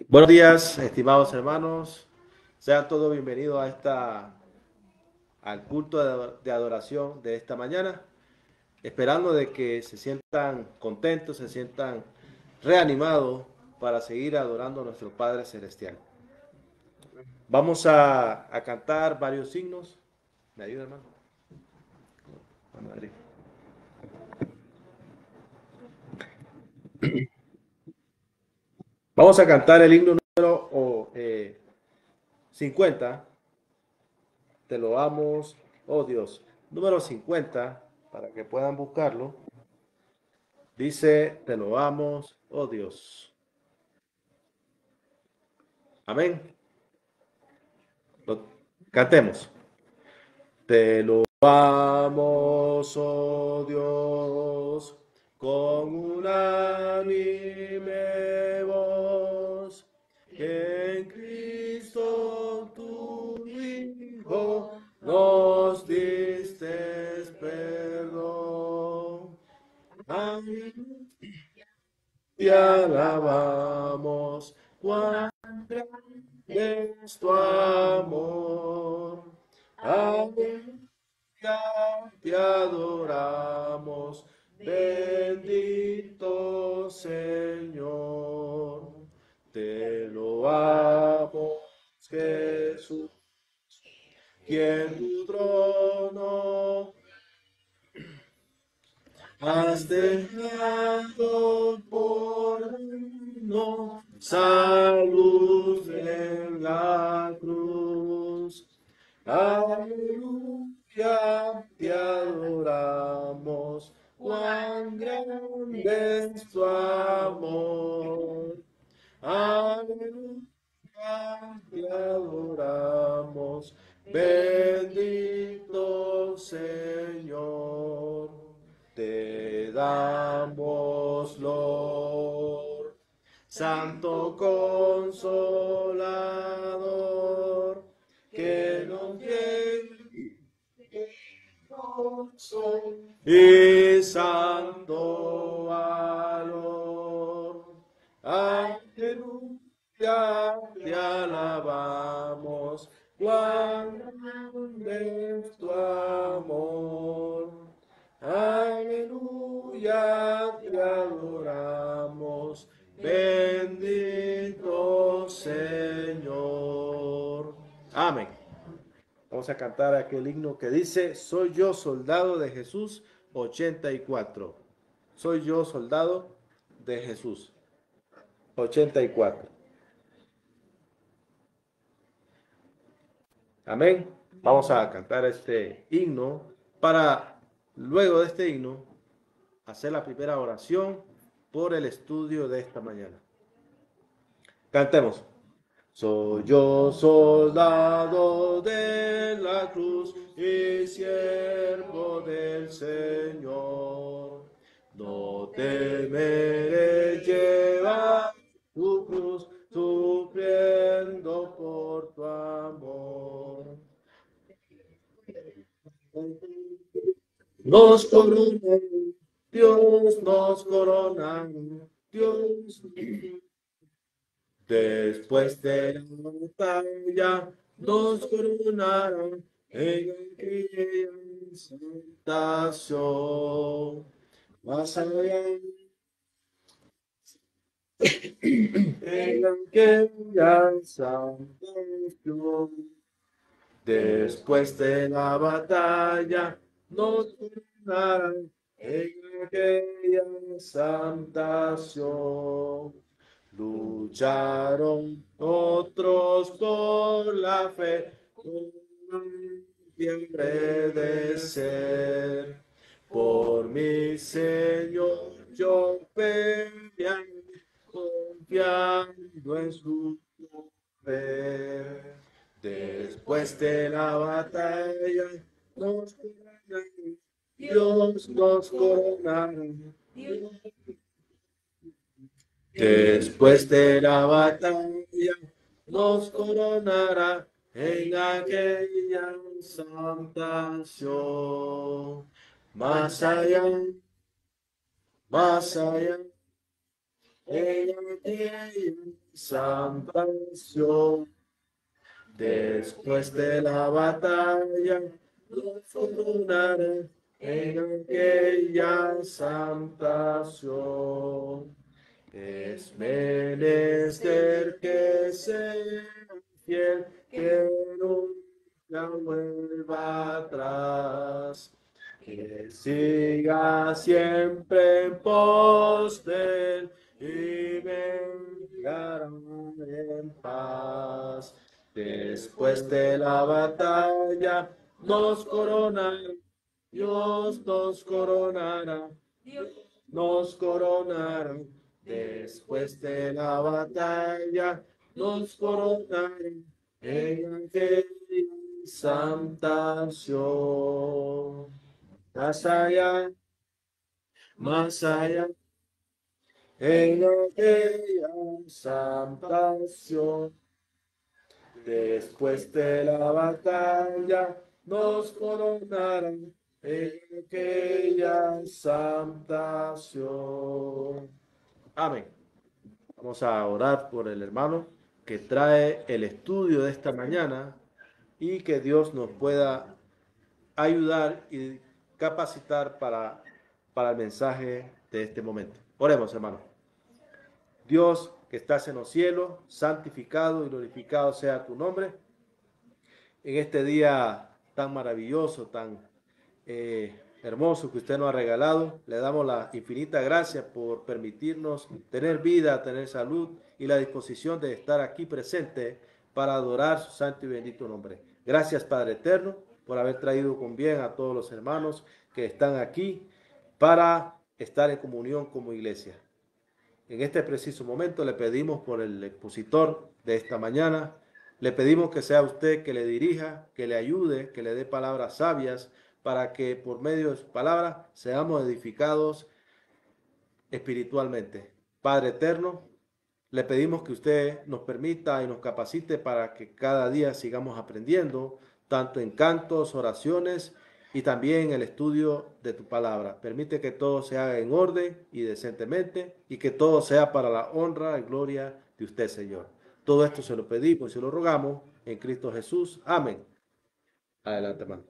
Buenos días, estimados hermanos. Sean todos bienvenidos al culto de adoración de esta mañana, esperando de que se sientan contentos, se sientan reanimados para seguir adorando a nuestro Padre Celestial. Vamos a cantar varios signos. ¿Me ayuda, hermano? Madre. Vamos a cantar el himno número 50. Te lo amos, oh Dios. Número 50, para que puedan buscarlo. Dice, te lo amos, oh Dios. Amén. Cantemos. Te lo amos, oh Dios, con unánime voz, que en Cristo tu Hijo nos diste perdón. Amén. Te alabamos, cuán grande es tu amor. Aleluya, te adoramos, bendito Señor. Te loamos, Jesús, quien tu trono has dejado por no salud en la cruz. Aleluya, te adoramos, cuán grande es tu amor. Aleluya, te adoramos, bendito Señor. Te damos, Lord, Santo Consolador, que nos lleve y santo valor. Aleluya, te alabamos, cuán grande es tu amor. Aleluya, te adoramos, bendito Señor. Amén. Vamos a cantar aquel himno que dice, soy yo soldado de Jesús, 84. Soy yo soldado de Jesús, 84. Amén. Vamos a cantar este himno para luego de este himno hacer la primera oración por el estudio de esta mañana. Cantemos. Soy yo soldado de la cruz y siervo del Señor. No temeré llevar tu cruz, sufriendo por tu amor. Nos corona, Dios nos corona, Dios. Después de la batalla nos coronaron en aquella exaltación. Más allá en aquella exaltación. Después de la batalla nos coronaron en aquella exaltación. Lucharon otros por la fe, con fiebre de ser. Por mi Señor yo pelearé, confiando en su poder. Después de la batalla nos coronaron, Dios nos coronaron. Después de la batalla nos coronará en aquella santa acción. Más allá, en aquella santa acción. Después de la batalla nos coronará en aquella santa acción. Es menester que sea fiel, que nunca vuelva atrás, que siga siempre en pos de él y vengará en paz. Después de la batalla nos coronará, Dios nos coronará, nos coronará. Después de la batalla nos coronarán en aquella santa acción. Más allá, en aquella santa acción. Después de la batalla nos coronarán en aquella santa acción. Amén. Vamos a orar por el hermano que trae el estudio de esta mañana y que Dios nos pueda ayudar y capacitar para el mensaje de este momento. Oremos, hermano. Dios que estás en los cielos, santificado y glorificado sea tu nombre. En este día tan maravilloso, tan hermoso que usted nos ha regalado, le damos la infinita gracia por permitirnos tener vida, tener salud y la disposición de estar aquí presente para adorar su santo y bendito nombre. Gracias, Padre eterno, por haber traído con bien a todos los hermanos que están aquí para estar en comunión como iglesia. En este preciso momento le pedimos por el expositor de esta mañana, le pedimos que sea usted que le dirija, que le ayude, que le dé palabras sabias para que por medio de sus palabras seamos edificados espiritualmente. Padre eterno, le pedimos que usted nos permita y nos capacite para que cada día sigamos aprendiendo, tanto en cantos, oraciones y también el estudio de tu palabra. Permite que todo se haga en orden y decentemente y que todo sea para la honra y gloria de usted, Señor. Todo esto se lo pedimos y se lo rogamos en Cristo Jesús. Amén. Adelante, hermano.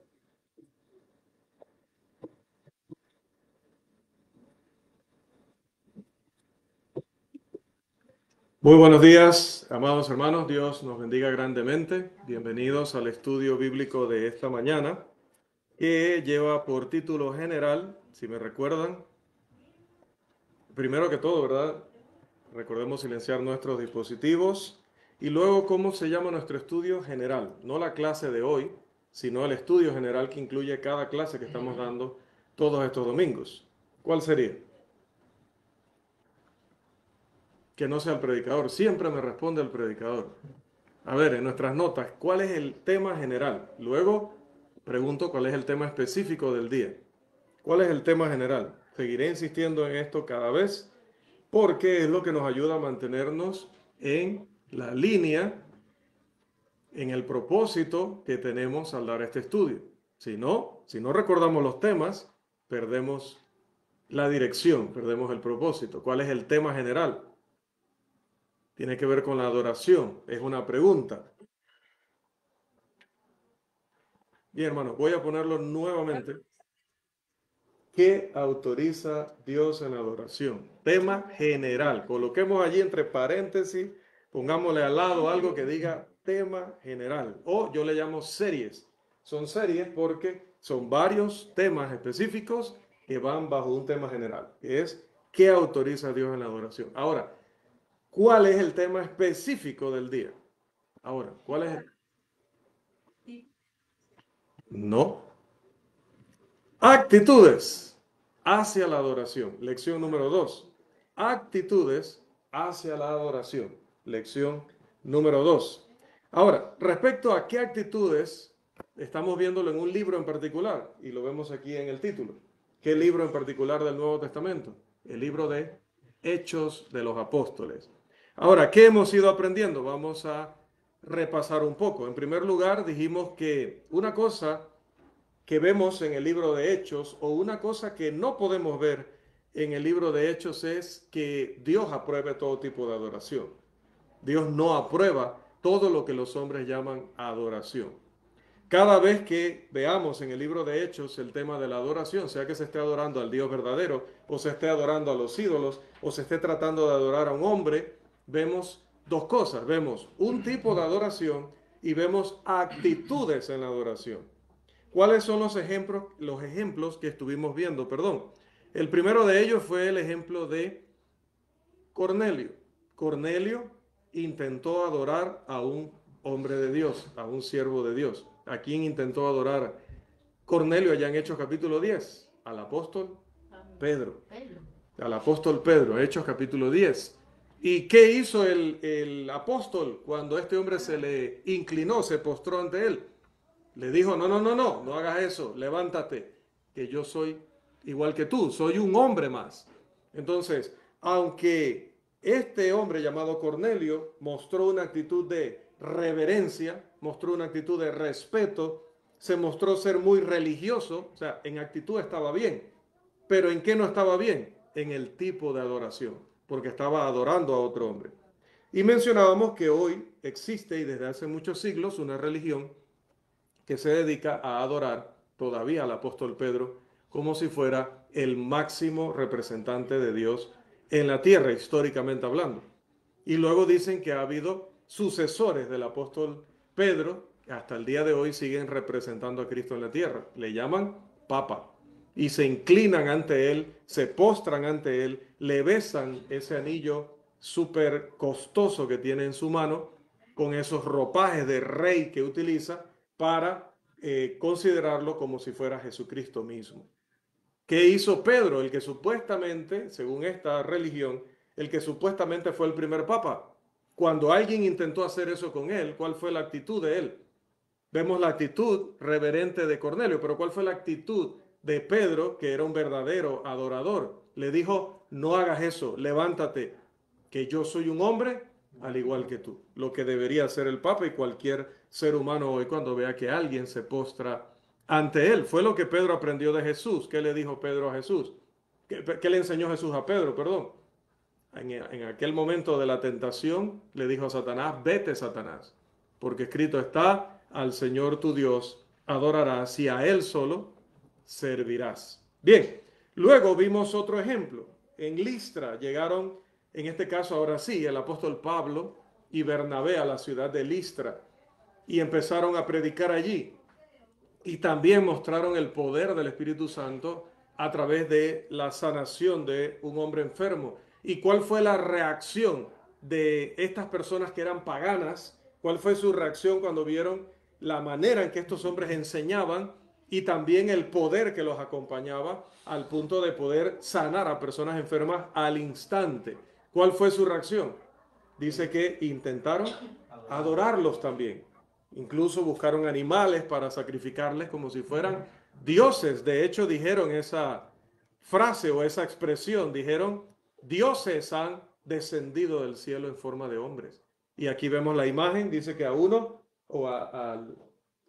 Muy buenos días, amados hermanos. Dios nos bendiga grandemente. Bienvenidos al estudio bíblico de esta mañana, que lleva por título general, si me recuerdan, primero que todo, ¿verdad? Recordemos silenciar nuestros dispositivos. Y luego, ¿cómo se llama nuestro estudio general? No la clase de hoy, sino el estudio general que incluye cada clase que estamos dando todos estos domingos. ¿Cuál sería? Que no sea el predicador. Siempre me responde el predicador. A ver, en nuestras notas, ¿cuál es el tema general? Luego pregunto cuál es el tema específico del día. ¿Cuál es el tema general? Seguiré insistiendo en esto cada vez porque es lo que nos ayuda a mantenernos en la línea, en el propósito que tenemos al dar este estudio. Si no recordamos los temas, perdemos la dirección, perdemos el propósito. ¿Cuál es el tema general? Tiene que ver con la adoración. Es una pregunta. Bien, hermanos, voy a ponerlo nuevamente. ¿Qué autoriza Dios en la adoración? Tema general. Coloquemos allí entre paréntesis, pongámosle al lado algo que diga tema general. O yo le llamo series. Son series porque son varios temas específicos que van bajo un tema general, que es ¿qué autoriza Dios en la adoración? Ahora, ¿cuál es el tema específico del día? Ahora, ¿cuál es el? No. Actitudes hacia la adoración. Lección número 2. Actitudes hacia la adoración. Lección número 2. Ahora, respecto a qué actitudes, estamos viéndolo en un libro en particular y lo vemos aquí en el título. ¿Qué libro en particular del Nuevo Testamento? El libro de Hechos de los Apóstoles. Ahora, ¿qué hemos ido aprendiendo? Vamos a repasar un poco. En primer lugar, dijimos que una cosa que vemos en el libro de Hechos, o una cosa que no podemos ver en el libro de Hechos, es que Dios apruebe todo tipo de adoración. Dios no aprueba todo lo que los hombres llaman adoración. Cada vez que veamos en el libro de Hechos el tema de la adoración, sea que se esté adorando al Dios verdadero, o se esté adorando a los ídolos, o se esté tratando de adorar a un hombre, vemos dos cosas. Vemos un tipo de adoración y vemos actitudes en la adoración. ¿Cuáles son los ejemplos que estuvimos viendo? Perdón. El primero de ellos fue el ejemplo de Cornelio. Cornelio intentó adorar a un hombre de Dios, a un siervo de Dios. ¿A quién intentó adorar Cornelio allá en Hechos capítulo 10? Al apóstol Pedro. Al apóstol Pedro, Hechos capítulo 10. ¿Y qué hizo el apóstol cuando este hombre se le inclinó, se postró ante él? Le dijo, no hagas eso, levántate, que yo soy igual que tú, soy un hombre más. Entonces, aunque este hombre llamado Cornelio mostró una actitud de reverencia, mostró una actitud de respeto, se mostró ser muy religioso, o sea, en actitud estaba bien, pero ¿en qué no estaba bien? En el tipo de adoración, porque estaba adorando a otro hombre. Y mencionábamos que hoy existe y desde hace muchos siglos una religión que se dedica a adorar todavía al apóstol Pedro como si fuera el máximo representante de Dios en la tierra, históricamente hablando. Y luego dicen que ha habido sucesores del apóstol Pedro, que hasta el día de hoy siguen representando a Cristo en la tierra. Le llaman Papa. Y se inclinan ante él, se postran ante él, le besan ese anillo súper costoso que tiene en su mano, con esos ropajes de rey que utiliza, para considerarlo como si fuera Jesucristo mismo. ¿Qué hizo Pedro? El que supuestamente, según esta religión, el que supuestamente fue el primer papa. Cuando alguien intentó hacer eso con él, ¿cuál fue la actitud de él? Vemos la actitud reverente de Cornelio, pero ¿cuál fue la actitud de Pedro, que era un verdadero adorador? Le dijo, no hagas eso, levántate, que yo soy un hombre al igual que tú. Lo que debería hacer el Papa y cualquier ser humano hoy cuando vea que alguien se postra ante él. Fue lo que Pedro aprendió de Jesús. ¿Qué le dijo Pedro a Jesús? ¿Qué le enseñó Jesús a Pedro? Perdón. En aquel momento de la tentación le dijo a Satanás, vete Satanás, porque escrito está, al Señor tu Dios adorarás y a Él solo servirás. Bien, luego vimos otro ejemplo. En Listra llegaron, en este caso ahora sí, el apóstol Pablo y Bernabé a la ciudad de Listra y empezaron a predicar allí. Y también mostraron el poder del Espíritu Santo a través de la sanación de un hombre enfermo. ¿Y cuál fue la reacción de estas personas que eran paganas? ¿Cuál fue su reacción cuando vieron la manera en que estos hombres enseñaban y también el poder que los acompañaba al punto de poder sanar a personas enfermas al instante? ¿Cuál fue su reacción? Dice que intentaron adorarlos también. Incluso buscaron animales para sacrificarles como si fueran dioses. De hecho, dijeron esa frase o esa expresión, dijeron, dioses han descendido del cielo en forma de hombres. Y aquí vemos la imagen, dice que a uno o a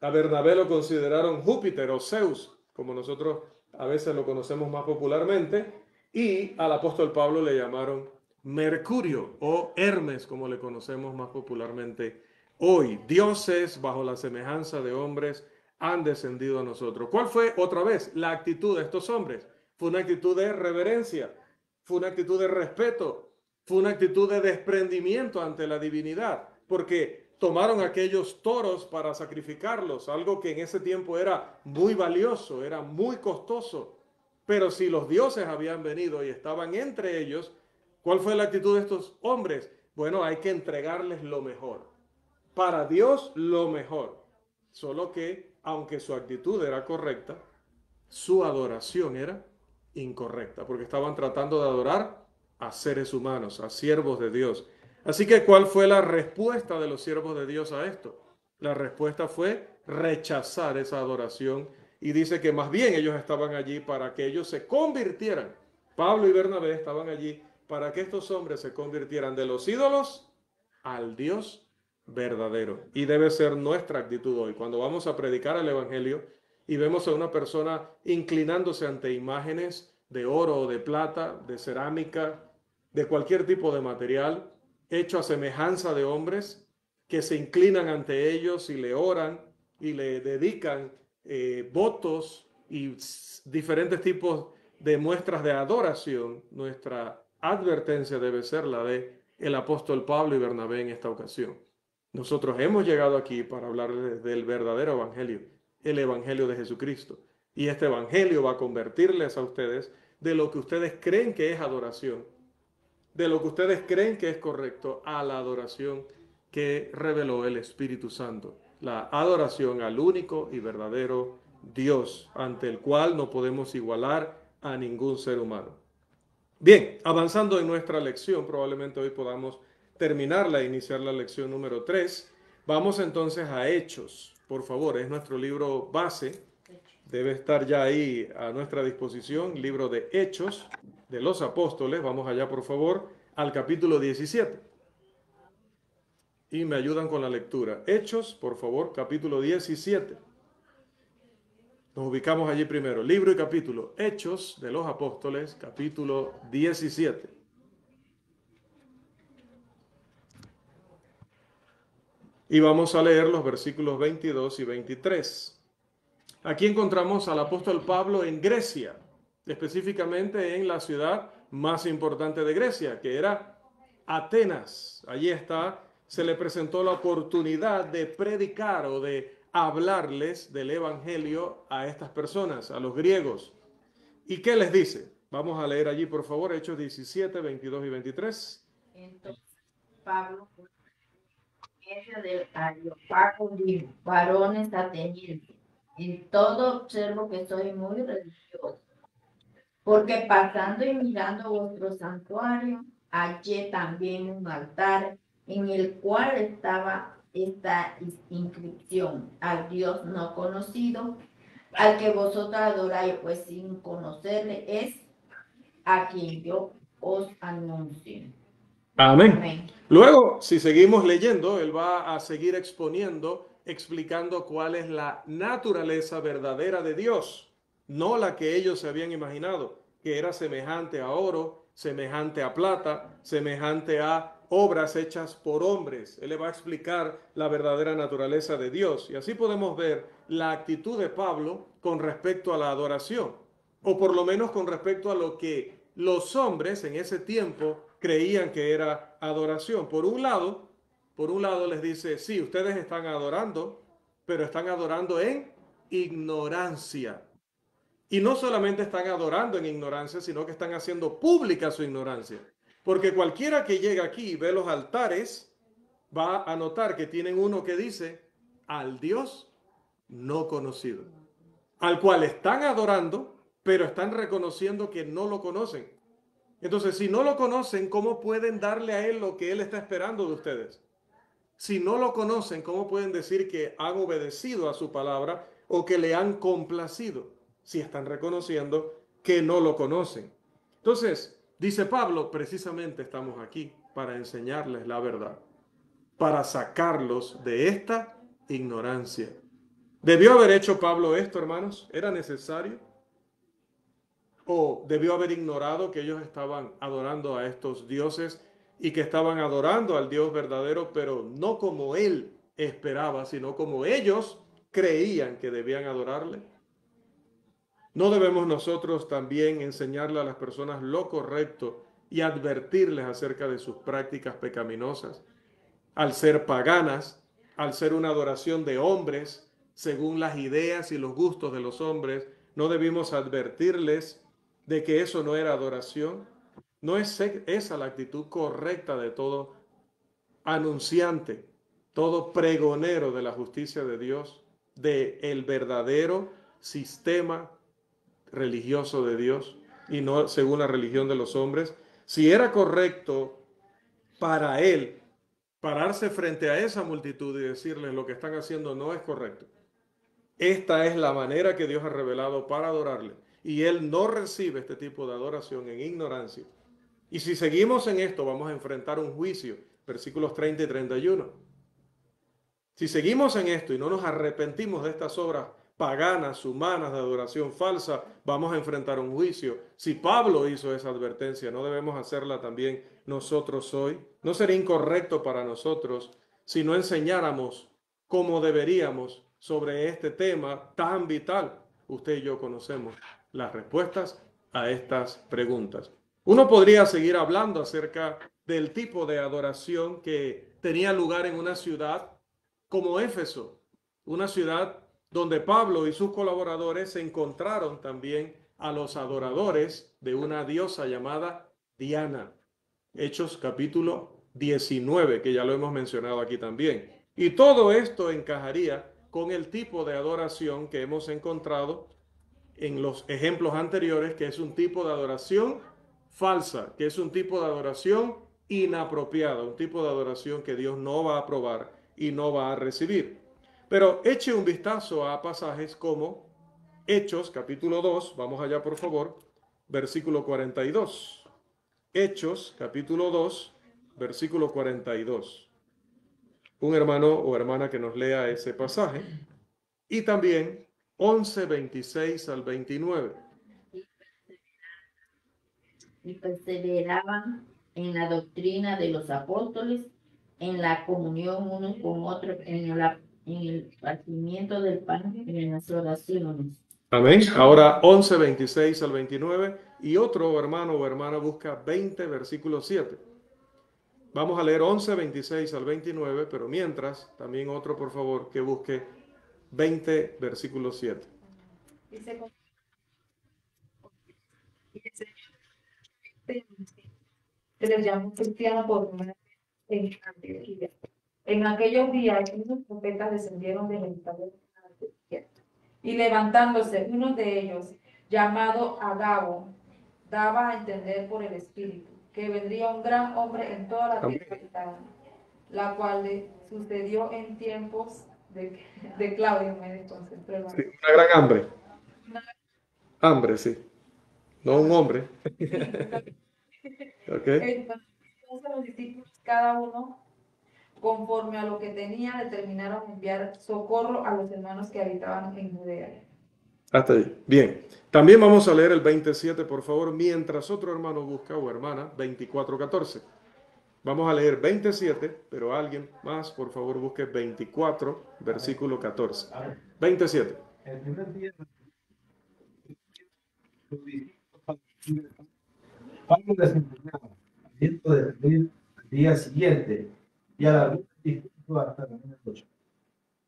Bernabé lo consideraron Júpiter o Zeus, como nosotros a veces lo conocemos más popularmente, y al apóstol Pablo le llamaron Mercurio o Hermes, como le conocemos más popularmente hoy. Dioses bajo la semejanza de hombres han descendido a nosotros. ¿Cuál fue otra vez la actitud de estos hombres? Fue una actitud de reverencia, fue una actitud de respeto, fue una actitud de desprendimiento ante la divinidad, porque tomaron aquellos toros para sacrificarlos, algo que en ese tiempo era muy valioso, era muy costoso. Pero si los dioses habían venido y estaban entre ellos, ¿cuál fue la actitud de estos hombres? Bueno, hay que entregarles lo mejor. Para Dios, lo mejor. Solo que, aunque su actitud era correcta, su adoración era incorrecta, porque estaban tratando de adorar a seres humanos, a siervos de Dios. Así que, ¿cuál fue la respuesta de los siervos de Dios a esto? La respuesta fue rechazar esa adoración y dice que más bien ellos estaban allí para que ellos se convirtieran. Pablo y Bernabé estaban allí para que estos hombres se convirtieran de los ídolos al Dios verdadero. Y debe ser nuestra actitud hoy. Cuando vamos a predicar el Evangelio y vemos a una persona inclinándose ante imágenes de oro o de plata, de cerámica, de cualquier tipo de material, hecho a semejanza de hombres, que se inclinan ante ellos y le oran y le dedican votos y diferentes tipos de muestras de adoración, nuestra advertencia debe ser la de el apóstol Pablo y Bernabé en esta ocasión. Nosotros hemos llegado aquí para hablarles del verdadero evangelio, el evangelio de Jesucristo. Y este evangelio va a convertirles a ustedes de lo que ustedes creen que es adoración, de lo que ustedes creen que es correcto, a la adoración que reveló el Espíritu Santo, la adoración al único y verdadero Dios, ante el cual no podemos igualar a ningún ser humano. Bien, avanzando en nuestra lección, probablemente hoy podamos terminarla e iniciar la lección número 3. Vamos entonces a Hechos. Por favor, es nuestro libro base. Debe estar ya ahí a nuestra disposición, libro de Hechos de los Apóstoles. Vamos allá, por favor, al capítulo 17. Y me ayudan con la lectura. Hechos, por favor, capítulo 17. Nos ubicamos allí primero. Libro y capítulo. Hechos de los Apóstoles, capítulo 17. Y vamos a leer los versículos 22 y 23. Aquí encontramos al apóstol Pablo en Grecia, específicamente en la ciudad más importante de Grecia, que era Atenas. Allí está, se le presentó la oportunidad de predicar o de hablarles del evangelio a estas personas, a los griegos. ¿Y qué les dice? Vamos a leer allí, por favor, Hechos 17, 22 y 23. Entonces Pablo, por medio del Areópago, dijo: varones atenienses, en todo observo que soy muy religioso, porque pasando y mirando vuestro santuario, hallé también un altar en el cual estaba esta inscripción: al Dios no conocido, al que vosotros adoráis, pues sin conocerle es a quien yo os anuncio. Amén. Amén. Luego, si seguimos leyendo, él va a seguir exponiendo, explicando cuál es la naturaleza verdadera de Dios, no la que ellos se habían imaginado, que era semejante a oro, semejante a plata, semejante a obras hechas por hombres. Él le va a explicar la verdadera naturaleza de Dios. Y así podemos ver la actitud de Pablo con respecto a la adoración, o por lo menos con respecto a lo que los hombres en ese tiempo creían que era adoración. Por un lado les dice, sí, ustedes están adorando, pero están adorando en ignorancia. Y no solamente están adorando en ignorancia, sino que están haciendo pública su ignorancia. Porque cualquiera que llega aquí y ve los altares, va a notar que tienen uno que dice, al Dios no conocido, al cual están adorando, pero están reconociendo que no lo conocen. Entonces, si no lo conocen, ¿cómo pueden darle a Él lo que Él está esperando de ustedes? Si no lo conocen, ¿cómo pueden decir que han obedecido a su palabra o que le han complacido? Si están reconociendo que no lo conocen. Entonces, dice Pablo, precisamente estamos aquí para enseñarles la verdad, para sacarlos de esta ignorancia. ¿Debió haber hecho Pablo esto, hermanos? ¿Era necesario? ¿O debió haber ignorado que ellos estaban adorando a estos dioses y que estaban adorando al Dios verdadero, pero no como él esperaba, sino como ellos creían que debían adorarle? ¿No debemos nosotros también enseñarle a las personas lo correcto y advertirles acerca de sus prácticas pecaminosas? Al ser paganas, al ser una adoración de hombres, según las ideas y los gustos de los hombres, ¿no debimos advertirles de que eso no era adoración? ¿No es esa la actitud correcta de todo anunciante, todo pregonero de la justicia de Dios, de el verdadero sistema religioso de Dios y no según la religión de los hombres? Si era correcto para él pararse frente a esa multitud y decirles lo que están haciendo no es correcto, esta es la manera que Dios ha revelado para adorarle, y él no recibe este tipo de adoración en ignorancia, Y si seguimos en esto, vamos a enfrentar un juicio. Versículos 30 y 31. Si seguimos en esto y no nos arrepentimos de estas obras paganas, humanas, de adoración falsa, vamos a enfrentar un juicio. Si Pablo hizo esa advertencia, ¿no debemos hacerla también nosotros hoy? ¿No sería incorrecto para nosotros si no enseñáramos como deberíamos sobre este tema tan vital? Usted y yo conocemos las respuestas a estas preguntas. Uno podría seguir hablando acerca del tipo de adoración que tenía lugar en una ciudad como Éfeso, una ciudad donde Pablo y sus colaboradores se encontraron también a los adoradores de una diosa llamada Diana. Hechos capítulo 19, que ya lo hemos mencionado aquí también. Y todo esto encajaría con el tipo de adoración que hemos encontrado en los ejemplos anteriores, que es un tipo de adoración falsa, que es un tipo de adoración inapropiada, un tipo de adoración que Dios no va a aprobar y no va a recibir. Pero eche un vistazo a pasajes como Hechos capítulo 2, vamos allá por favor, versículo 42. Hechos capítulo 2, versículo 42. Un hermano o hermana que nos lea ese pasaje. Y también 11, 26 al 29. Y perseveraban en la doctrina de los apóstoles, en la comunión unos con otros, en el partimiento del pan y en las oraciones. Amén. Ahora 11, 26 al 29. Y otro hermano o hermana busca 20, versículo 7. Vamos a leer 11, 26 al 29, pero mientras, también otro, por favor, que busque 20, versículo 7. Dice, se les llamó cristiano por primera vez en Antioquía. En aquellos días, unos profetas descendieron de Jerusalén a Antioquía. Y levantándose uno de ellos, llamado Agabo, daba a entender por el Espíritu que vendría un gran hombre en toda la tierra gitana, la cual le sucedió en tiempos de Claudio, me desconcentré. Sí, una gran hambre. Hambre, sí. No un hombre. Okay. Entonces los discípulos, cada uno, conforme a lo que tenía, determinaron enviar socorro a los hermanos que habitaban en Judea. Hasta ahí. Bien. También vamos a leer el 27, por favor, mientras otro hermano busca o hermana, 24:14. Vamos a leer 27, pero alguien más, por favor, busque 24, versículo 14. 27. El primer día, Pablo les enseñaba, aliento de salir al día siguiente, y a la luz dispuso hasta la medianoche.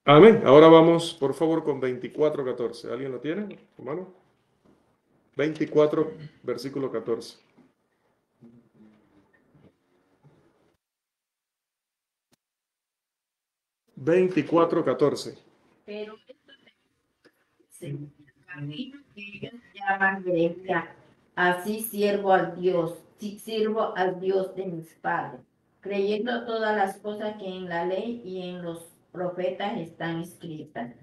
Amén. Ahora vamos, por favor, con 24:14. ¿Alguien lo tiene, hermano? 24, versículo 14. Pero esto se el camino que ellos llaman Grecia, así sirvo al Dios de mis padres, creyendo todas las cosas que en la ley y en los profetas están escritas.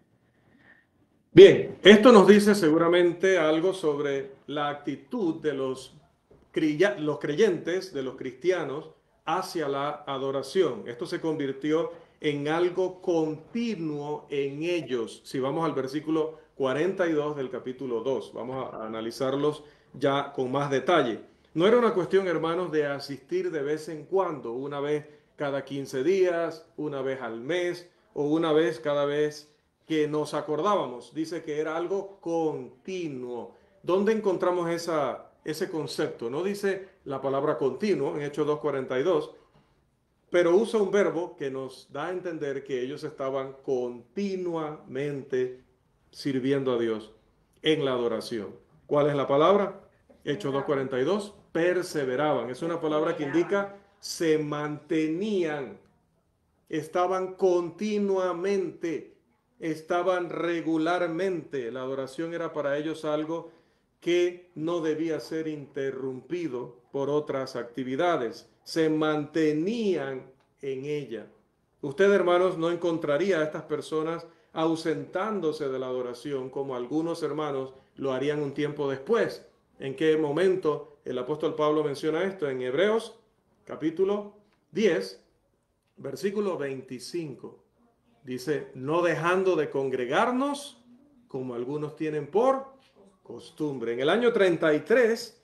Bien, esto nos dice seguramente algo sobre la actitud de los creyentes, de los cristianos, hacia la adoración. Esto se convirtió en algo continuo en ellos. Si vamos al versículo 42 del capítulo 2, vamos a analizarlos ya con más detalle. No era una cuestión, hermanos, de asistir de vez en cuando, una vez cada 15 días, una vez al mes o una vez cada vez que nos acordábamos. Dice que era algo continuo. ¿Dónde encontramos ese concepto? No dice la palabra continuo en Hechos 2:42, pero usa un verbo que nos da a entender que ellos estaban continuamente sirviendo a Dios en la adoración. ¿Cuál es la palabra? Hechos 2:42, perseveraban. Es una palabra que indica se mantenían, estaban continuamente, estaban regularmente. La adoración era para ellos algo que no debía ser interrumpido por otras actividades. Se mantenían en ella. Usted, hermanos, no encontraría a estas personas ausentándose de la adoración como algunos hermanos lo harían un tiempo después. en qué momento el apóstol Pablo menciona esto. En Hebreos capítulo 10, versículo 25. Dice, no dejando de congregarnos, como algunos tienen por costumbre. En el año 33,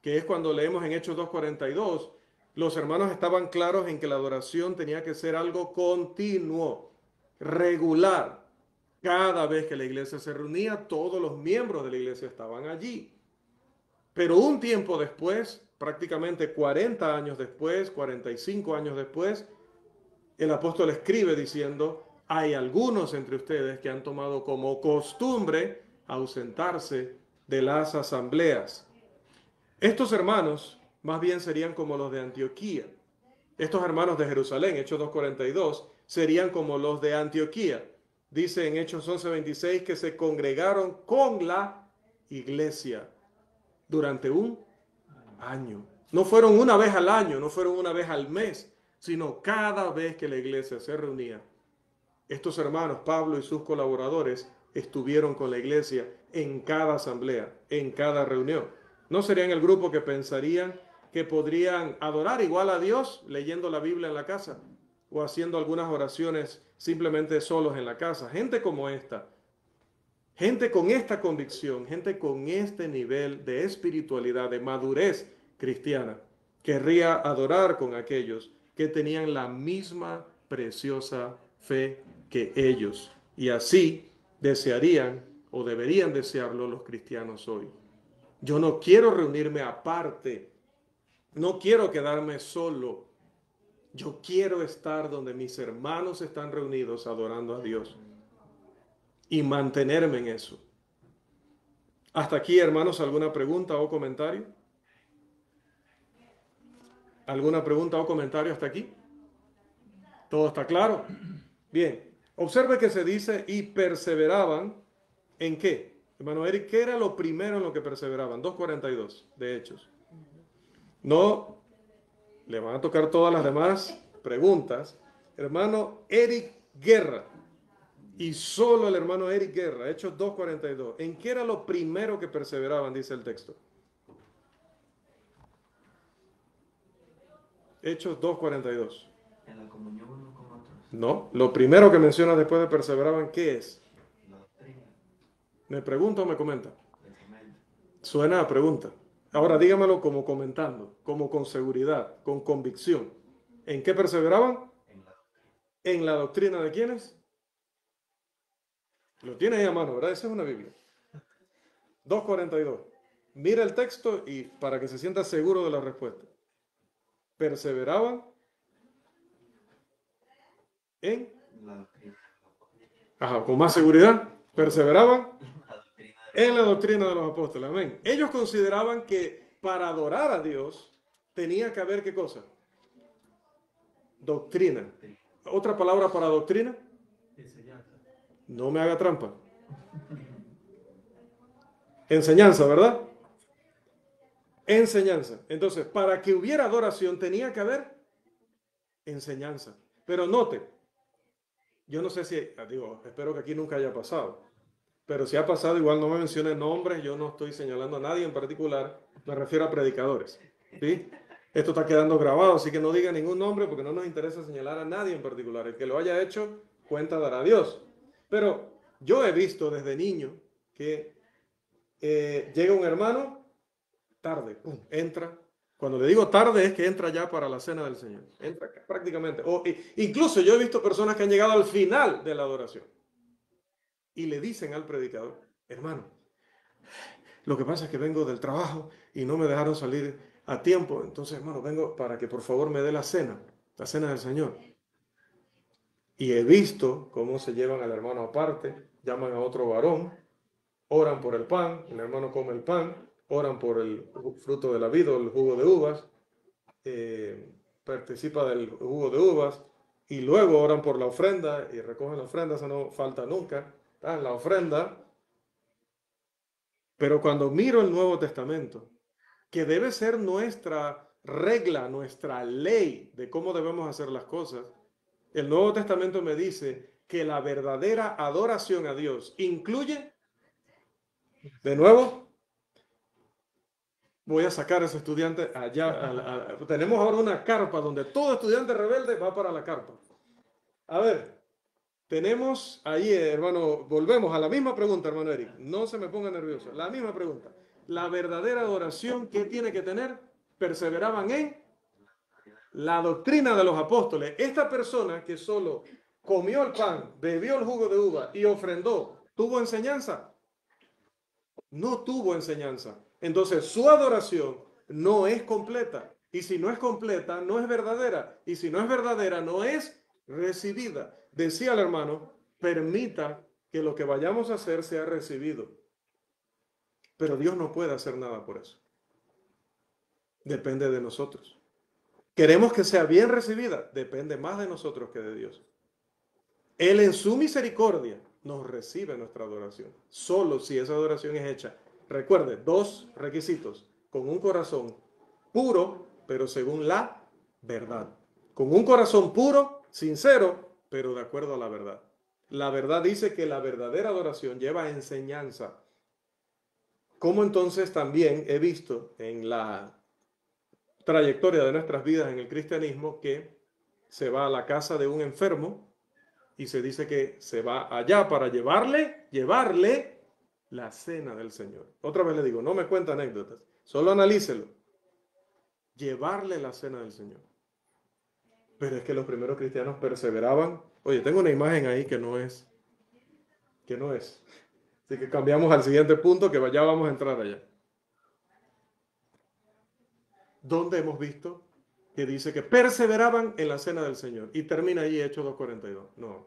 que es cuando leemos en Hechos 2:42, los hermanos estaban claros en que la adoración tenía que ser algo continuo, regular. Cada vez que la iglesia se reunía, todos los miembros de la iglesia estaban allí. Pero un tiempo después, prácticamente 40 años después, 45 años después, el apóstol escribe diciendo, hay algunos entre ustedes que han tomado como costumbre ausentarse de las asambleas. Estos hermanos más bien serían como los de Antioquía. Estos hermanos de Jerusalén, Hechos 2:42, serían como los de Antioquía. Dice en Hechos 11:26 que se congregaron con la iglesia durante un año. No fueron una vez al año, no fueron una vez al mes, sino cada vez que la iglesia se reunía. Estos hermanos, Pablo y sus colaboradores, estuvieron con la iglesia en cada asamblea, en cada reunión. No serían el grupo que pensarían que podrían adorar igual a Dios leyendo la Biblia en la casa o haciendo algunas oraciones simplemente solos en la casa. Gente como esta, gente con esta convicción, gente con este nivel de espiritualidad, de madurez cristiana, querría adorar con aquellos que tenían la misma preciosa fe que ellos. Y así desearían o deberían desearlo los cristianos hoy. Yo no quiero reunirme aparte, no quiero quedarme solo. Yo quiero estar donde mis hermanos están reunidos adorando a Dios y mantenerme en eso. Hasta aquí, hermanos, ¿alguna pregunta o comentario? ¿Alguna pregunta o comentario hasta aquí? ¿Todo está claro? Bien, observe que se dice y perseveraban ¿en qué? Hermano Eric, ¿qué era lo primero en lo que perseveraban? 2:42 de Hechos. No, le van a tocar todas las demás preguntas. Hermano Eric Guerra, y solo el hermano Eric Guerra, Hechos 2:42. ¿En qué era lo primero que perseveraban, dice el texto? Hechos 2:42. En la comunión unos con otros. No, lo primero que menciona después de perseveraban, ¿qué es? La doctrina. ¿Me pregunta o me comenta? Precisamente. Suena a pregunta. Ahora dígamelo como comentando, como con seguridad, con convicción. ¿En qué perseveraban? En la doctrina. ¿En la doctrina de quiénes? Lo tiene ahí a mano, ¿verdad? Esa es una Biblia. 2:42. Mira el texto y para que se sienta seguro de la respuesta. Perseveraban en... La doctrina. Ajá, con más seguridad. Perseveraban La doctrina en la doctrina de los apóstoles. Amén. Ellos consideraban que para adorar a Dios tenía que haber ¿qué cosa? Doctrina. ¿Otra palabra para doctrina? Enseñanza. No me haga trampa. Enseñanza, ¿verdad? Enseñanza. Entonces, para que hubiera adoración tenía que haber enseñanza. Pero note, yo no sé si, espero que aquí nunca haya pasado. Pero si ha pasado, igual no me mencione nombres, yo no estoy señalando a nadie en particular, me refiero a predicadores. ¿Sí? Esto está quedando grabado, así que no diga ningún nombre porque no nos interesa señalar a nadie en particular. El que lo haya hecho, cuenta dará a Dios. Pero yo he visto desde niño que llega un hermano, tarde, pum, entra. Cuando le digo tarde es que entra ya para la cena del Señor. Entra prácticamente. Incluso yo he visto personas que han llegado al final de la adoración. Y le dicen al predicador, hermano, lo que pasa es que vengo del trabajo y no me dejaron salir a tiempo. Entonces, hermano, vengo para que por favor me dé la cena del Señor. Y he visto cómo se llevan al hermano aparte, llaman a otro varón, oran por el pan, el hermano come el pan, oran por el fruto de la vid o el jugo de uvas, participa del jugo de uvas, y luego oran por la ofrenda y recogen la ofrenda, eso no falta nunca, dan la ofrenda. Pero cuando miro el Nuevo Testamento, que debe ser nuestra regla, nuestra ley de cómo debemos hacer las cosas, el Nuevo Testamento me dice que la verdadera adoración a Dios incluye, de nuevo, Voy a sacar a ese estudiante allá. Tenemos ahora una carpa donde todo estudiante rebelde va para la carpa. A ver, tenemos ahí, hermano, volvemos a la misma pregunta, hermano Eric. No se me ponga nervioso. La misma pregunta. La verdadera adoración, ¿qué tiene que tener? Perseveraban en la doctrina de los apóstoles. Esta persona que solo comió el pan, bebió el jugo de uva y ofrendó, ¿tuvo enseñanza? No tuvo enseñanza. Entonces su adoración no es completa. Y si no es completa, no es verdadera. Y si no es verdadera, no es recibida. Decía el hermano, permita que lo que vayamos a hacer sea recibido. Pero Dios no puede hacer nada por eso. Depende de nosotros. Queremos que sea bien recibida. Depende más de nosotros que de Dios. Él en su misericordia nos recibe nuestra adoración. Solo si esa adoración es hecha. Recuerde, 2 requisitos. Con un corazón puro, pero según la verdad. Con un corazón puro, sincero, pero de acuerdo a la verdad. La verdad dice que la verdadera adoración lleva enseñanza. Como entonces también he visto en la trayectoria de nuestras vidas en el cristianismo que se va a la casa de un enfermo y se dice que se va allá para llevarle la cena del Señor. Otra vez le digo, no me cuenta anécdotas, solo analícelo. Llevarle la cena del Señor. Pero es que los primeros cristianos perseveraban. Oye, tengo una imagen ahí que no es. Así que cambiamos al siguiente punto, que ya vamos a entrar allá. ¿Dónde hemos visto que dice que perseveraban en la cena del Señor? Y termina ahí Hechos 2:42. No.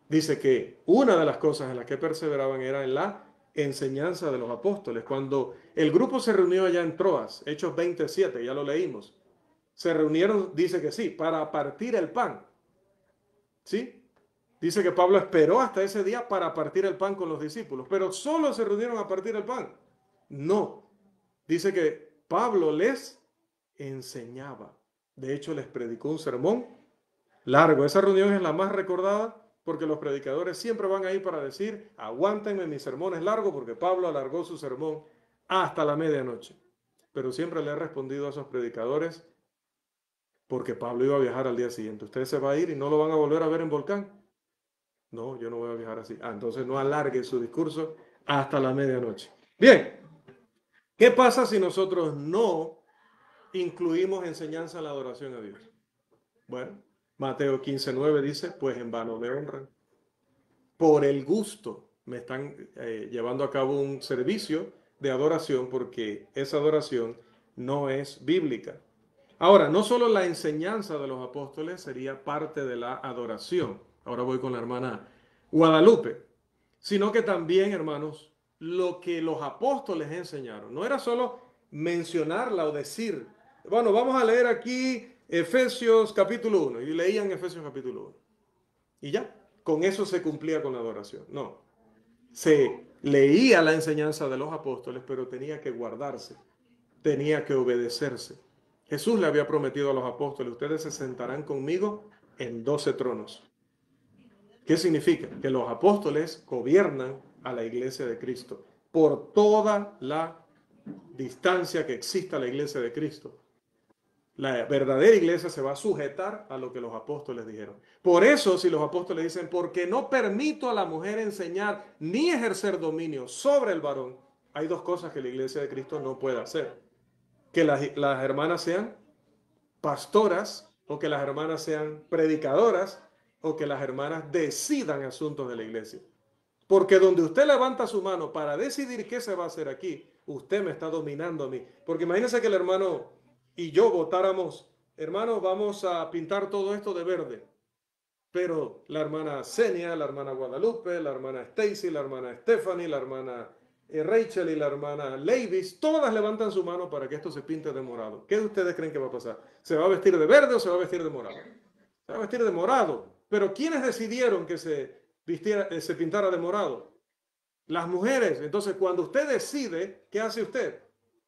Dice que una de las cosas en las que perseveraban era en la enseñanza de los apóstoles. Cuando el grupo se reunió allá en Troas, Hechos 27, ya lo leímos, se reunieron, dice que sí, para partir el pan. ¿Sí? Dice que Pablo esperó hasta ese día para partir el pan con los discípulos, pero solo se reunieron a partir el pan. No. Dice que Pablo les enseñaba. De hecho, les predicó un sermón largo. Esa reunión es la más recordada porque los predicadores siempre van ahí para decir, aguántenme, mi sermón es largo, porque Pablo alargó su sermón hasta la medianoche. Pero siempre le he respondido a esos predicadores, porque Pablo iba a viajar al día siguiente. Usted se va a ir y no lo van a volver a ver en Volcán. No, yo no voy a viajar así. Entonces no alargue su discurso hasta la medianoche. Bien, ¿qué pasa si nosotros no incluimos enseñanza en la adoración a Dios? Bueno, Mateo 15:9 dice, pues en vano me honran. Por el gusto me están llevando a cabo un servicio de adoración porque esa adoración no es bíblica. Ahora, no solo la enseñanza de los apóstoles sería parte de la adoración. Ahora voy con la hermana Guadalupe. Sino que también, hermanos, lo que los apóstoles enseñaron. No era solo mencionarla o decir, bueno, vamos a leer aquí Efesios capítulo 1. Y leían Efesios capítulo 1. Y ya, con eso se cumplía con la adoración. No, se leía la enseñanza de los apóstoles, pero tenía que guardarse, tenía que obedecerse. Jesús le había prometido a los apóstoles, ustedes se sentarán conmigo en 12 tronos. ¿Qué significa? Que los apóstoles gobiernan a la iglesia de Cristo por toda la distancia que exista la iglesia de Cristo. La verdadera iglesia se va a sujetar a lo que los apóstoles dijeron. Por eso, si los apóstoles dicen, porque no permito a la mujer enseñar ni ejercer dominio sobre el varón, hay dos cosas que la iglesia de Cristo no puede hacer. Que las hermanas sean pastoras, o que las hermanas sean predicadoras, o que las hermanas decidan asuntos de la iglesia. Porque donde usted levanta su mano para decidir qué se va a hacer aquí, usted me está dominando a mí. Porque imagínense que el hermano y yo votáramos, hermano, vamos a pintar todo esto de verde. Pero la hermana Senia, la hermana Guadalupe, la hermana Stacy, la hermana Stephanie, la hermana Rachel y la hermana Levis, todas levantan su mano para que esto se pinte de morado. ¿Qué de ustedes creen que va a pasar? ¿Se va a vestir de verde o se va a vestir de morado? Se va a vestir de morado. Pero ¿quiénes decidieron que se pintara de morado? Las mujeres. Entonces, cuando usted decide, ¿qué hace usted?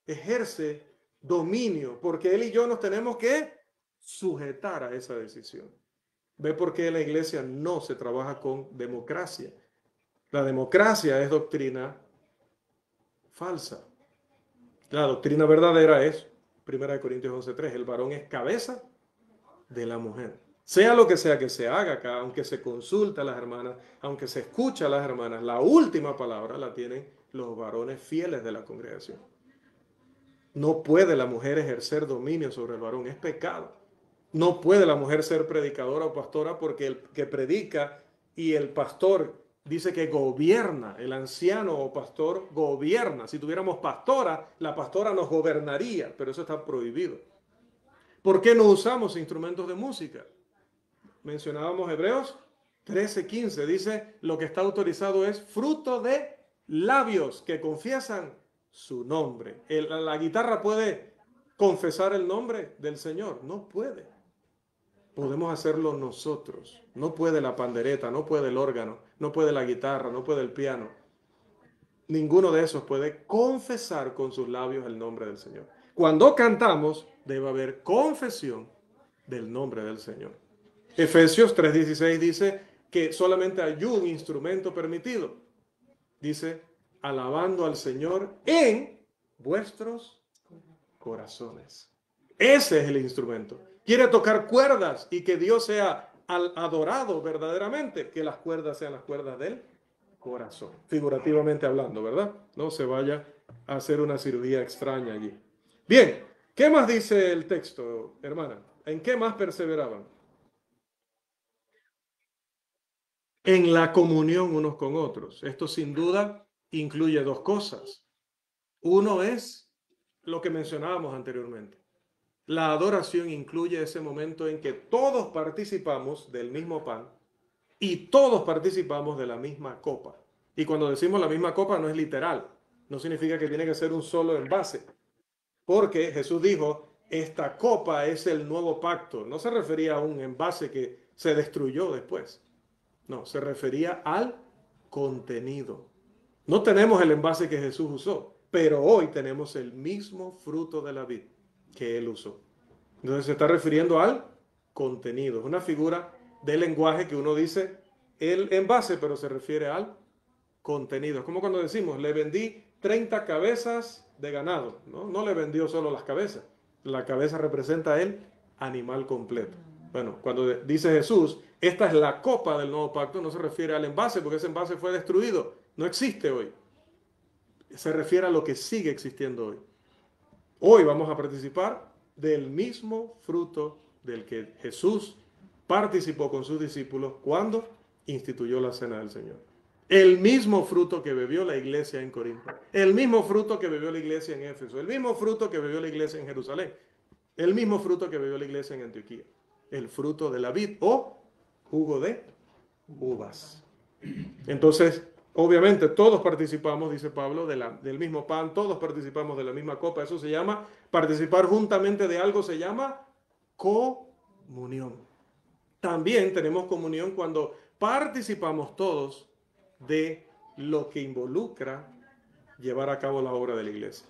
Ejerce dominio, porque él y yo nos tenemos que sujetar a esa decisión. ¿Ve por qué la iglesia no se trabaja con democracia? La democracia es doctrina falsa. La doctrina verdadera es, 1 Corintios 11:3, el varón es cabeza de la mujer. Sea lo que sea que se haga acá, aunque se consulta a las hermanas, aunque se escucha a las hermanas, la última palabra la tienen los varones fieles de la congregación. No puede la mujer ejercer dominio sobre el varón, es pecado. No puede la mujer ser predicadora o pastora porque el que predica y el pastor dice que gobierna, el anciano o pastor gobierna. Si tuviéramos pastora, la pastora nos gobernaría, pero eso está prohibido. ¿Por qué no usamos instrumentos de música? Mencionábamos Hebreos 13:15, dice, lo que está autorizado es fruto de labios que confiesan su nombre. La guitarra puede confesar el nombre del Señor, no puede. Podemos hacerlo nosotros. No puede la pandereta, no puede el órgano, no puede la guitarra, no puede el piano. Ninguno de esos puede confesar con sus labios el nombre del Señor. Cuando cantamos, debe haber confesión del nombre del Señor. Efesios 3:16 dice que solamente hay un instrumento permitido. Dice, alabando al Señor en vuestros corazones. Ese es el instrumento. Quiere tocar cuerdas y que Dios sea adorado verdaderamente, que las cuerdas sean las cuerdas del corazón. Figurativamente hablando, ¿verdad? No se vaya a hacer una cirugía extraña allí. Bien, ¿qué más dice el texto, hermana? ¿En qué más perseveraban? En la comunión unos con otros. Esto sin duda incluye dos cosas. Uno es lo que mencionábamos anteriormente. La adoración incluye ese momento en que todos participamos del mismo pan y todos participamos de la misma copa. Y cuando decimos la misma copa no es literal, no significa que tiene que ser un solo envase, porque Jesús dijo, esta copa es el nuevo pacto. No se refería a un envase que se destruyó después. No, se refería al contenido. No tenemos el envase que Jesús usó, pero hoy tenemos el mismo fruto de la vid que él usó. Entonces se está refiriendo al contenido. Es una figura de lenguaje que uno dice el envase, pero se refiere al contenido. Es como cuando decimos, le vendí 30 cabezas de ganado. No le vendió solo las cabezas. La cabeza representa el animal completo. Bueno, cuando dice Jesús, esta es la copa del nuevo pacto, no se refiere al envase, porque ese envase fue destruido. No existe hoy. Se refiere a lo que sigue existiendo hoy. Hoy vamos a participar del mismo fruto del que Jesús participó con sus discípulos cuando instituyó la cena del Señor. El mismo fruto que bebió la iglesia en Corinto, el mismo fruto que bebió la iglesia en Éfeso, el mismo fruto que bebió la iglesia en Jerusalén, el mismo fruto que bebió la iglesia en Antioquía, el fruto de la vid o jugo de uvas. Entonces, obviamente todos participamos, dice Pablo, del mismo pan, todos participamos de la misma copa. Eso se llama, participar juntamente de algo se llama comunión. También tenemos comunión cuando participamos todos de lo que involucra llevar a cabo la obra de la iglesia.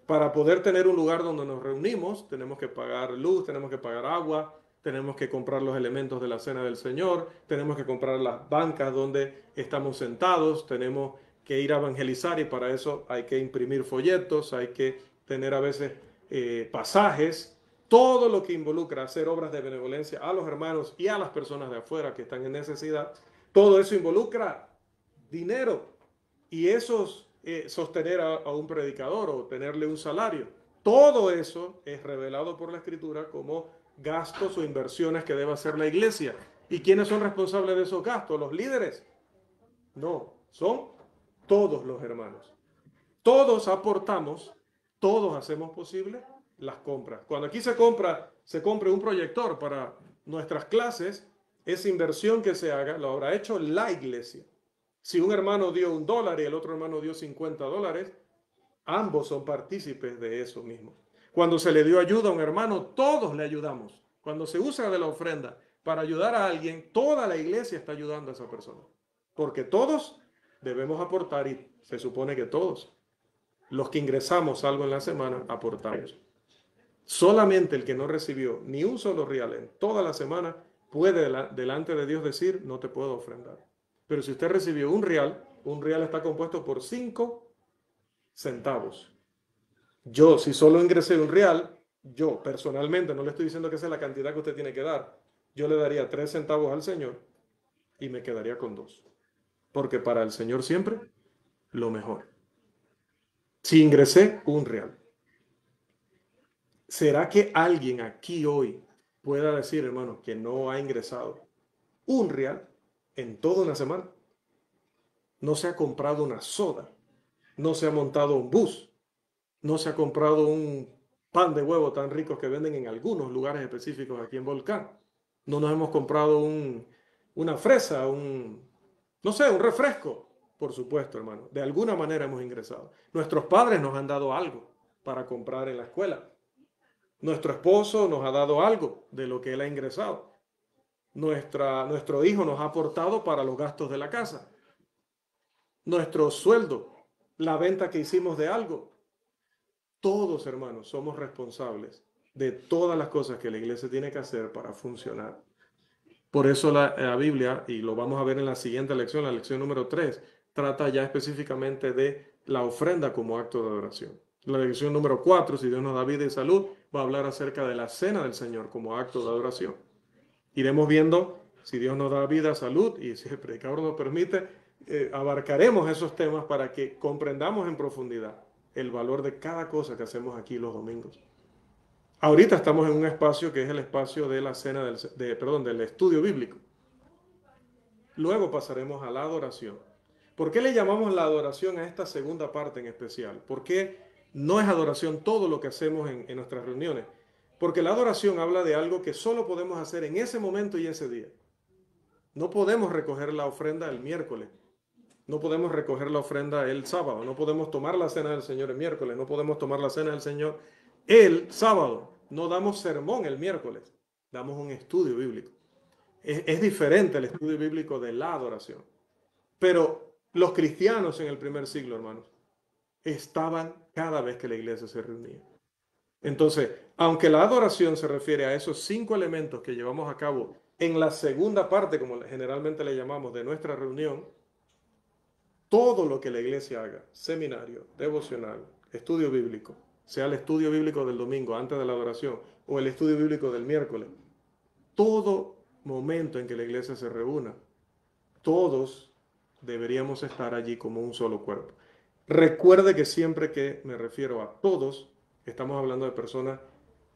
Para poder tener un lugar donde nos reunimos, tenemos que pagar luz, tenemos que pagar agua, tenemos que comprar los elementos de la cena del Señor, tenemos que comprar las bancas donde estamos sentados, tenemos que ir a evangelizar y para eso hay que imprimir folletos, hay que tener a veces pasajes, todo lo que involucra hacer obras de benevolencia a los hermanos y a las personas de afuera que están en necesidad, todo eso involucra dinero y sostener a un predicador o tenerle un salario. Todo eso es revelado por la Escritura como gastos o inversiones que debe hacer la iglesia. ¿Y quiénes son responsables de esos gastos? ¿Los líderes? No, son todos los hermanos. Todos aportamos, todos hacemos posible las compras. Cuando aquí se compra un proyector para nuestras clases, esa inversión que se haga la habrá hecho la iglesia. Si un hermano dio $1 y el otro hermano dio $50, ambos son partícipes de eso mismo. Cuando se le dio ayuda a un hermano, todos le ayudamos. Cuando se usa de la ofrenda para ayudar a alguien, toda la iglesia está ayudando a esa persona. Porque todos debemos aportar y se supone que todos, los que ingresamos algo en la semana, aportamos. Solamente el que no recibió ni un solo real en toda la semana puede delante de Dios decir, no te puedo ofrendar. Pero si usted recibió un real está compuesto por 5 centavos. Yo, si solo ingresé un real, yo personalmente, no le estoy diciendo que esa es la cantidad que usted tiene que dar, yo le daría 3 centavos al Señor y me quedaría con 2. Porque para el Señor siempre lo mejor. Si ingresé un real, ¿será que alguien aquí hoy pueda decir, hermano, que no ha ingresado un real en toda una semana? No se ha comprado una soda, no se ha montado un bus, no se ha comprado un pan de huevo tan ricos que venden en algunos lugares específicos aquí en Volcán. No nos hemos comprado una fresa, no sé, un refresco. Por supuesto, hermano. De alguna manera hemos ingresado. Nuestros padres nos han dado algo para comprar en la escuela. Nuestro esposo nos ha dado algo de lo que él ha ingresado. Nuestro hijo nos ha aportado para los gastos de la casa. Nuestro sueldo, la venta que hicimos de algo. Todos, hermanos, somos responsables de todas las cosas que la iglesia tiene que hacer para funcionar. Por eso la Biblia, y lo vamos a ver en la siguiente lección, la lección número 3, trata ya específicamente de la ofrenda como acto de adoración. La lección número 4, si Dios nos da vida y salud, va a hablar acerca de la cena del Señor como acto de adoración. Iremos viendo, si Dios nos da vida, salud, y si el predicador nos permite, abarcaremos esos temas para que comprendamos en profundidad el valor de cada cosa que hacemos aquí los domingos. Ahorita estamos en un espacio que es el espacio de la cena del estudio bíblico. Luego pasaremos a la adoración. ¿Por qué le llamamos la adoración a esta segunda parte en especial? ¿Por qué no es adoración todo lo que hacemos en nuestras reuniones? Porque la adoración habla de algo que solo podemos hacer en ese momento y ese día. No podemos recoger la ofrenda el miércoles. No podemos recoger la ofrenda el sábado. No podemos tomar la cena del Señor el miércoles. No podemos tomar la cena del Señor el sábado. No damos sermón el miércoles. Damos un estudio bíblico. Es diferente el estudio bíblico de la adoración. Pero los cristianos en el primer siglo, hermanos, estaban cada vez que la iglesia se reunía. Entonces, aunque la adoración se refiere a esos 5 elementos que llevamos a cabo en la segunda parte, como generalmente le llamamos, de nuestra reunión, todo lo que la iglesia haga, seminario, devocional, estudio bíblico, sea el estudio bíblico del domingo antes de la adoración o el estudio bíblico del miércoles, todo momento en que la iglesia se reúna, todos deberíamos estar allí como un solo cuerpo. Recuerde que siempre que me refiero a todos, estamos hablando de personas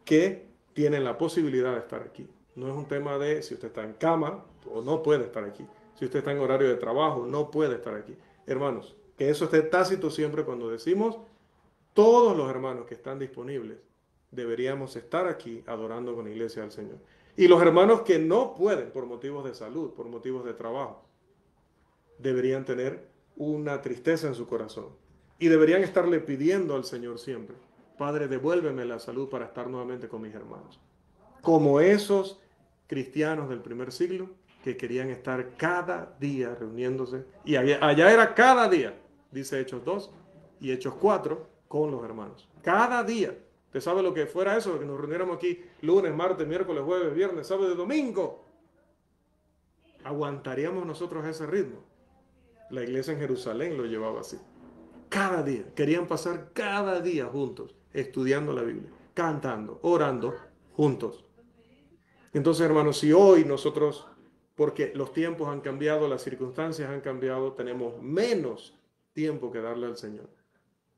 que tienen la posibilidad de estar aquí. No es un tema de si usted está en cama o no puede estar aquí. Si usted está en horario de trabajo, no puede estar aquí. Hermanos, que eso esté tácito siempre cuando decimos todos los hermanos que están disponibles deberíamos estar aquí adorando con la iglesia del Señor. Y los hermanos que no pueden por motivos de salud, por motivos de trabajo, deberían tener una tristeza en su corazón y deberían estarle pidiendo al Señor siempre: Padre, devuélveme la salud para estar nuevamente con mis hermanos. Como esos cristianos del primer siglo que querían estar cada día reuniéndose, y allá era cada día, dice Hechos 2 y Hechos 4, con los hermanos. Cada día. ¿Usted sabe lo que fuera eso? Que nos reuniéramos aquí lunes, martes, miércoles, jueves, viernes, sábado y domingo. ¿Aguantaríamos nosotros ese ritmo? La iglesia en Jerusalén lo llevaba así. Cada día. Querían pasar cada día juntos, estudiando la Biblia, cantando, orando juntos. Entonces, hermanos, si hoy nosotros, porque los tiempos han cambiado, las circunstancias han cambiado, tenemos menos tiempo que darle al Señor.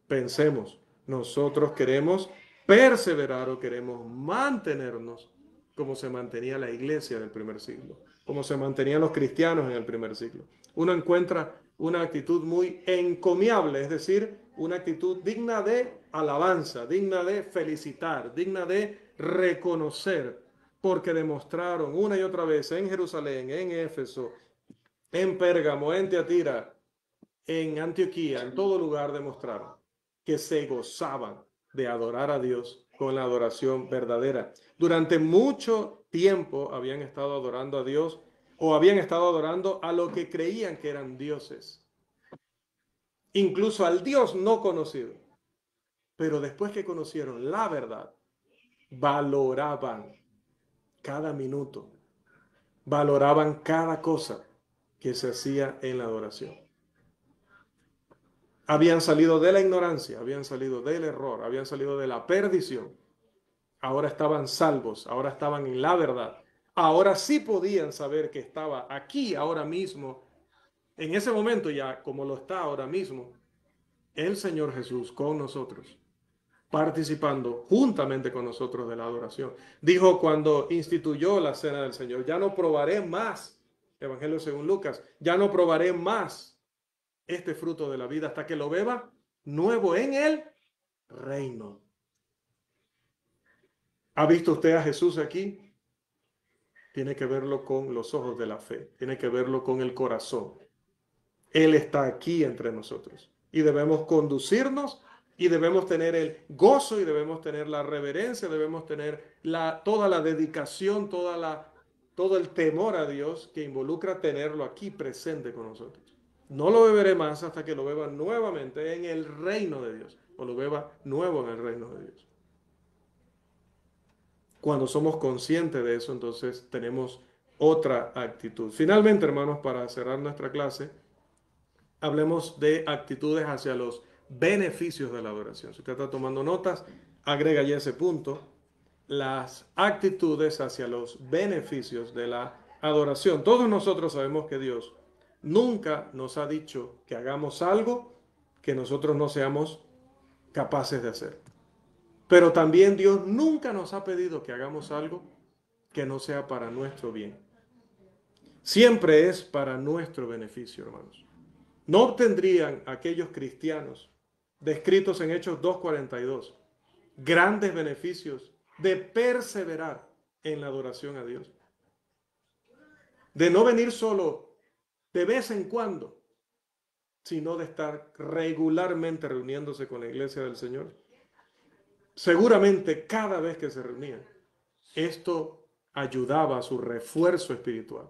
Pensemos, nosotros queremos perseverar o queremos mantenernos como se mantenía la iglesia del primer siglo, como se mantenían los cristianos en el primer siglo. Uno encuentra una actitud muy encomiable, es decir, una actitud digna de alabanza, digna de felicitar, digna de reconocer, porque demostraron una y otra vez en Jerusalén, en Éfeso, en Pérgamo, en Tiatira, en Antioquía, en todo lugar demostraron que se gozaban de adorar a Dios con la adoración verdadera. Durante mucho tiempo habían estado adorando a Dios o habían estado adorando a lo que creían que eran dioses, incluso al Dios no conocido. Pero después que conocieron la verdad, valoraban cada minuto, valoraban cada cosa que se hacía en la adoración. Habían salido de la ignorancia, habían salido del error, habían salido de la perdición. Ahora estaban salvos, ahora estaban en la verdad. Ahora sí podían saber que estaba aquí, ahora mismo, en ese momento ya, como lo está ahora mismo, el Señor Jesús con nosotros, participando juntamente con nosotros de la adoración. Dijo cuando instituyó la cena del Señor, ya no probaré más, Evangelio según Lucas, ya no probaré más este fruto de la vida hasta que lo beba nuevo en el reino. ¿Ha visto usted a Jesús aquí? Tiene que verlo con los ojos de la fe, tiene que verlo con el corazón. Él está aquí entre nosotros y debemos conducirnos y debemos tener el gozo y debemos tener la reverencia, debemos tener toda la dedicación, todo el temor a Dios que involucra tenerlo aquí presente con nosotros. No lo beberé más hasta que lo beba nuevamente en el reino de Dios, o lo beba nuevo en el reino de Dios. Cuando somos conscientes de eso, entonces tenemos otra actitud. Finalmente, hermanos, para cerrar nuestra clase, hablemos de actitudes hacia los beneficios de la adoración. Si usted está tomando notas, agrega ya ese punto. Las actitudes hacia los beneficios de la adoración. Todos nosotros sabemos que Dios nunca nos ha dicho que hagamos algo que nosotros no seamos capaces de hacer. Pero también Dios nunca nos ha pedido que hagamos algo que no sea para nuestro bien. Siempre es para nuestro beneficio, hermanos. No obtendrían aquellos cristianos descritos en Hechos 2:42 grandes beneficios de perseverar en la adoración a Dios. De no venir solo de vez en cuando, sino de estar regularmente reuniéndose con la iglesia del Señor. Seguramente cada vez que se reunían, esto ayudaba a su refuerzo espiritual.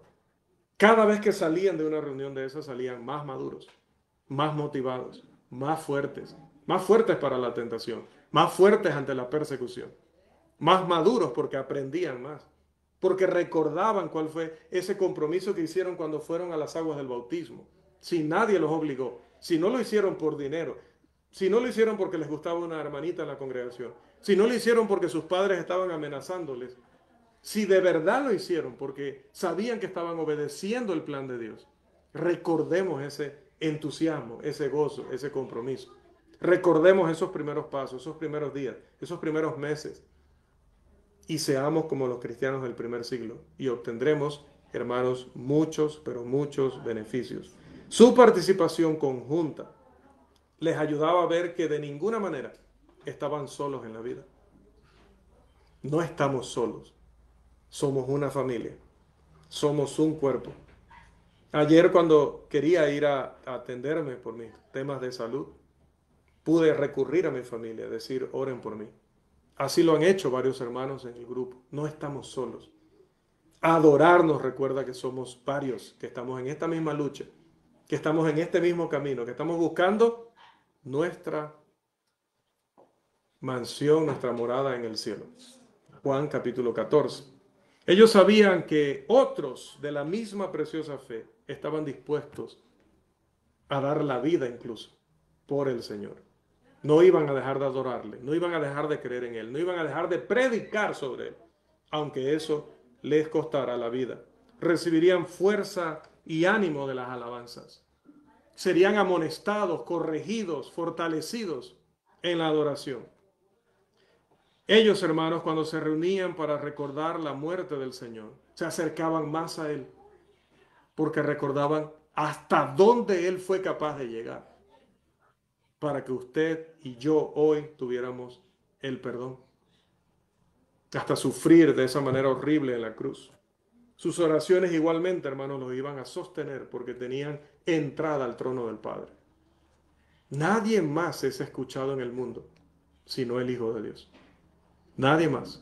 Cada vez que salían de una reunión de esas, salían más maduros, más motivados, más fuertes para la tentación, más fuertes ante la persecución, más maduros porque aprendían más, porque recordaban cuál fue ese compromiso que hicieron cuando fueron a las aguas del bautismo. Si nadie los obligó, si no lo hicieron por dinero, si no lo hicieron porque les gustaba una hermanita en la congregación, si no lo hicieron porque sus padres estaban amenazándoles, si de verdad lo hicieron porque sabían que estaban obedeciendo el plan de Dios, recordemos ese entusiasmo, ese gozo, ese compromiso. Recordemos esos primeros pasos, esos primeros días, esos primeros meses y seamos como los cristianos del primer siglo y obtendremos, hermanos, muchos, pero muchos beneficios. Su participación conjunta les ayudaba a ver que de ninguna manera estaban solos en la vida. No estamos solos. Somos una familia. Somos un cuerpo. Ayer cuando quería ir a atenderme por mis temas de salud, pude recurrir a mi familia, decir, oren por mí. Así lo han hecho varios hermanos en el grupo. No estamos solos. Adorar nos recuerda que somos varios, que estamos en esta misma lucha, que estamos en este mismo camino, que estamos buscando nuestra mansión, nuestra morada en el cielo. Juan capítulo 14. Ellos sabían que otros de la misma preciosa fe estaban dispuestos a dar la vida incluso por el Señor. No iban a dejar de adorarle, no iban a dejar de creer en Él, no iban a dejar de predicar sobre Él, aunque eso les costara la vida. Recibirían fuerza y ánimo de las alabanzas. Serían amonestados, corregidos, fortalecidos en la adoración. Ellos, hermanos, cuando se reunían para recordar la muerte del Señor, se acercaban más a Él, porque recordaban hasta dónde Él fue capaz de llegar, para que usted y yo hoy tuviéramos el perdón. Hasta sufrir de esa manera horrible en la cruz. Sus oraciones igualmente, hermanos, los iban a sostener porque tenían entrada al trono del Padre. Nadie más es escuchado en el mundo, sino el Hijo de Dios. Nadie más.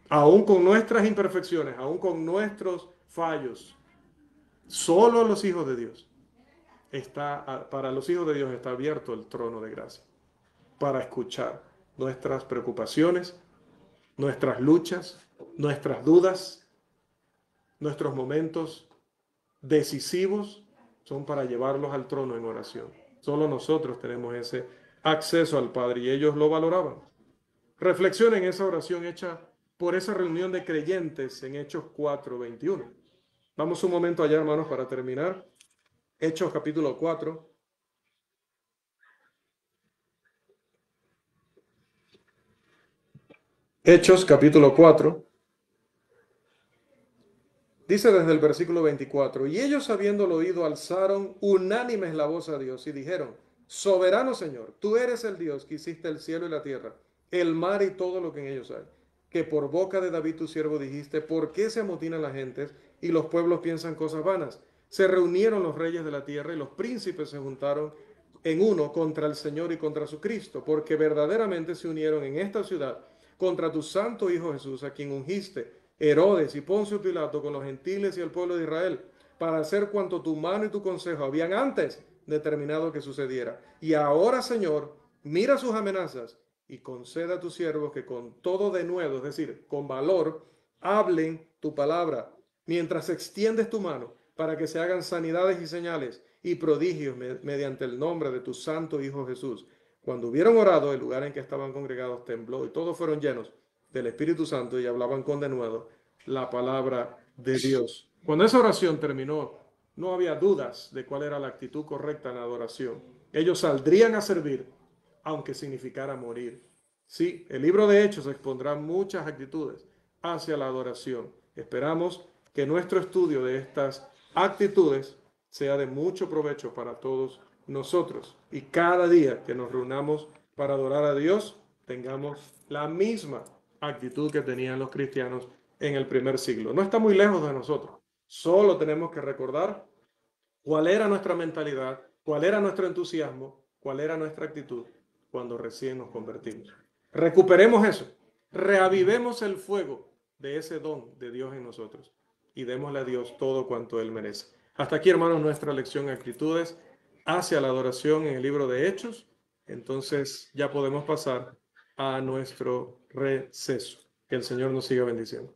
Aún con nuestras imperfecciones, aún con nuestros fallos, solo los hijos de Dios para los hijos de Dios está abierto el trono de gracia para escuchar nuestras preocupaciones, nuestras luchas, nuestras dudas, nuestros momentos decisivos son para llevarlos al trono en oración Solo nosotros tenemos ese acceso al Padre y ellos lo valoraban. Reflexionen esa oración hecha por esa reunión de creyentes en Hechos 4:21. Vamos un momento allá, hermanos, para terminar. Hechos capítulo 4. Hechos capítulo 4. Dice desde el versículo 24, y ellos habiéndolo oído alzaron unánimes la voz a Dios y dijeron, soberano Señor, tú eres el Dios que hiciste el cielo y la tierra, el mar y todo lo que en ellos hay, que por boca de David tu siervo dijiste, ¿por qué se amotinan las gentes y los pueblos piensan cosas vanas? Se reunieron los reyes de la tierra y los príncipes se juntaron en uno contra el Señor y contra su Cristo, porque verdaderamente se unieron en esta ciudad contra tu santo Hijo Jesús, a quien ungiste, Herodes y Poncio Pilato con los gentiles y el pueblo de Israel, para hacer cuanto tu mano y tu consejo habían antes determinado que sucediera. Y ahora, Señor, mira sus amenazas y conceda a tus siervos que con todo denuedo, es decir, con valor, hablen tu palabra, mientras extiendes tu mano, para que se hagan sanidades y señales y prodigios mediante el nombre de tu santo Hijo Jesús. Cuando hubieron orado, el lugar en que estaban congregados tembló y todos fueron llenos del Espíritu Santo y hablaban con denuedo la palabra de Dios. Cuando esa oración terminó, no había dudas de cuál era la actitud correcta en la adoración. Ellos saldrían a servir, aunque significara morir. Sí, el libro de Hechos expondrá muchas actitudes hacia la adoración. Esperamos que nuestro estudio de estas actitudes sea de mucho provecho para todos nosotros. Y cada día que nos reunamos para adorar a Dios, tengamos la misma actitud que tenían los cristianos en el primer siglo. No está muy lejos de nosotros. Solo tenemos que recordar cuál era nuestra mentalidad, cuál era nuestro entusiasmo, cuál era nuestra actitud cuando recién nos convertimos. Recuperemos eso, reavivemos el fuego de ese don de Dios en nosotros y démosle a Dios todo cuanto Él merece. Hasta aquí, hermanos, nuestra lección actitudes hacia la adoración en el libro de Hechos. Entonces ya podemos pasar a nuestro receso. Que el Señor nos siga bendiciendo.